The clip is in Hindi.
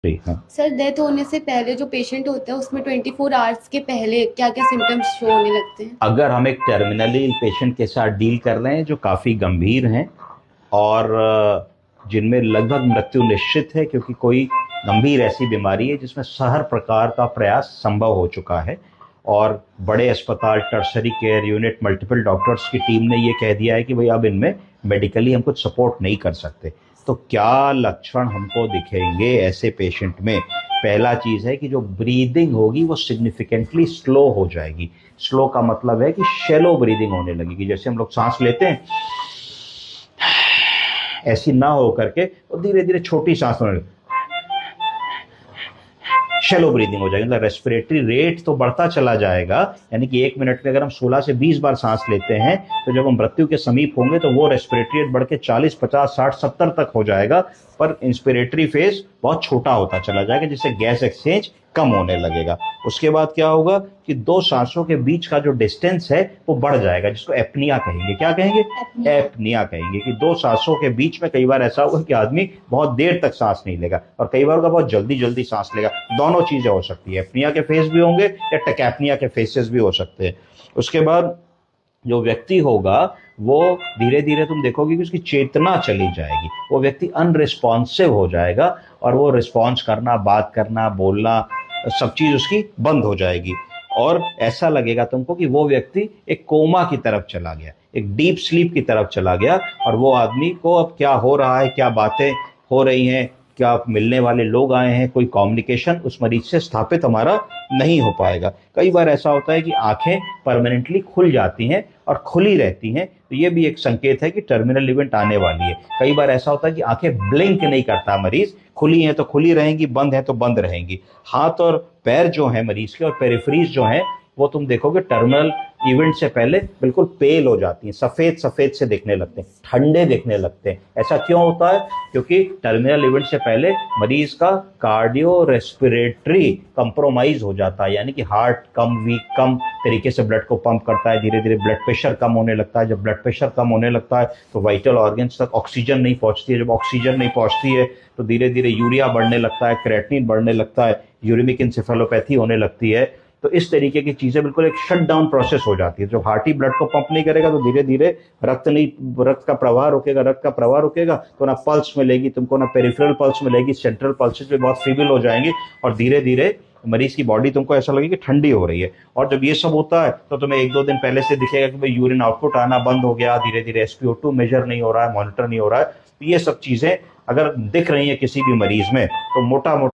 जी हाँ। सर, डेथ होने से पहले जो पेशेंट होता है उसमें 24 आवर्स के पहले क्या क्या सिम्टम्स शो होने लगते हैं? अगर हम एक टर्मिनली पेशेंट के साथ डील कर रहे हैं जो काफ़ी गंभीर हैं और जिनमें लगभग मृत्यु निश्चित है, क्योंकि कोई गंभीर ऐसी बीमारी है जिसमें हर प्रकार का प्रयास संभव हो चुका है और बड़े अस्पताल, tertiary care unit, multiple doctors की टीम ने ये कह दिया है कि भाई अब इनमें मेडिकली हम कुछ सपोर्ट नहीं कर सकते। तो क्या लक्षण हमको दिखेंगे ऐसे पेशेंट में? पहला चीज़ है कि जो ब्रीदिंग होगी वो सिग्निफिकेंटली स्लो हो जाएगी। स्लो का मतलब है कि शैलो ब्रीदिंग होने लगेगी, जैसे हम लोग सांस लेते हैं ऐसी ना हो करके वो धीरे धीरे छोटी सांस होने लगेगी, शेलो ब्रीदिंग हो जाएगी। मतलब रेस्पिरेटरी रेट तो बढ़ता चला जाएगा, यानी कि 1 मिनट में अगर हम 16 से 20 बार सांस लेते हैं तो जब हम मृत्यु के समीप होंगे तो वो रेस्पिरेटरी रेट बढ़ के 40, 50, 60, 70 तक हो जाएगा। पर इंस्पिरेटरी फेज बहुत छोटा होता चला जाएगा, जिससे गैस एक्सचेंज कम होने लगेगा। उसके बाद क्या होगा कि दो सांसों के बीच का जो डिस्टेंस है वो बढ़ जाएगा, जिसको एपनिया कहेंगे। क्या कहेंगे? एपनिया। एपनिया कहेंगे। कि दो सांसों के बीच में कई बार ऐसा होगा कि आदमी बहुत देर तक सांस नहीं लेगा और कई बार होगा बहुत जल्दी जल्दी सांस लेगा। दोनों चीजें हो सकती है, एपनिया के फेज भी होंगे या टेकैपनिया के फेसेस भी हो सकते हैं। उसके बाद जो व्यक्ति होगा वो धीरे धीरे तुम देखोगे कि उसकी चेतना चली जाएगी, वो व्यक्ति अनरिस्पॉन्सिव हो जाएगा और वो रिस्पॉन्स करना, बात करना, बोलना, सब चीज उसकी बंद हो जाएगी। और ऐसा लगेगा तुमको कि वो व्यक्ति एक कोमा की तरफ चला गया, एक डीप स्लीप की तरफ चला गया और वो आदमी को अब क्या हो रहा है, क्या बातें हो रही हैं, क्या मिलने वाले लोग आए हैं, कोई कम्युनिकेशन उस मरीज से स्थापित हमारा नहीं हो पाएगा। कई बार ऐसा होता है कि आंखें परमानेंटली खुल जाती हैं और खुली रहती हैं, तो ये भी एक संकेत है कि टर्मिनल इवेंट आने वाली है। कई बार ऐसा होता है कि आंखें ब्लिंक नहीं करता मरीज, खुली हैं तो खुली रहेंगी, बंद है तो बंद रहेंगी। हाथ और पैर जो है मरीज के और पेरिफ्रीज जो है वो तुम देखोगे टर्मिनल इवेंट से पहले बिल्कुल पेल हो जाती हैं, सफेद सफेद से दिखने लगते हैं, ठंडे दिखने लगते हैं। ऐसा क्यों होता है? क्योंकि टर्मिनल इवेंट से पहले मरीज का कार्डियो रेस्पिरेटरी कंप्रोमाइज हो जाता है, यानी कि हार्ट कम तरीके से ब्लड को पंप करता है, धीरे धीरे ब्लड प्रेशर कम होने लगता है। जब ब्लड प्रेशर कम होने लगता है तो वाइटल ऑर्गन्स तक ऑक्सीजन नहीं पहुंचती है, जब ऑक्सीजन नहीं पहुंचती है तो धीरे धीरे यूरिया बढ़ने लगता है, क्रेटिनिन बढ़ने लगता है, यूरिमिक इंसेफेलोपैथी होने लगती है। तो इस तरीके की चीजें बिल्कुल एक शट डाउन प्रोसेस हो जाती है। जब हार्ट ही ब्लड को पंप नहीं करेगा तो धीरे धीरे रक्त का प्रवाह रुकेगा, रक्त का प्रवाह रुकेगा तो ना पल्स मिलेगी तुमको, ना पेरिफेरल पल्स मिलेगी, सेंट्रल पल्सेस भी बहुत फीबल हो जाएंगी और धीरे धीरे मरीज की बॉडी तुमको ऐसा लगेगी कि ठंडी हो रही है। और जब ये सब होता है तो तुम्हें 1-2 दिन पहले से दिखेगा कि भाई यूरिन आउटपुट आना बंद हो गया, धीरे धीरे SpO2 मेजर नहीं हो रहा है, मॉनिटर नहीं हो रहा है। तो ये सब चीजें अगर दिख रही है किसी भी मरीज में तो मोटा मोटा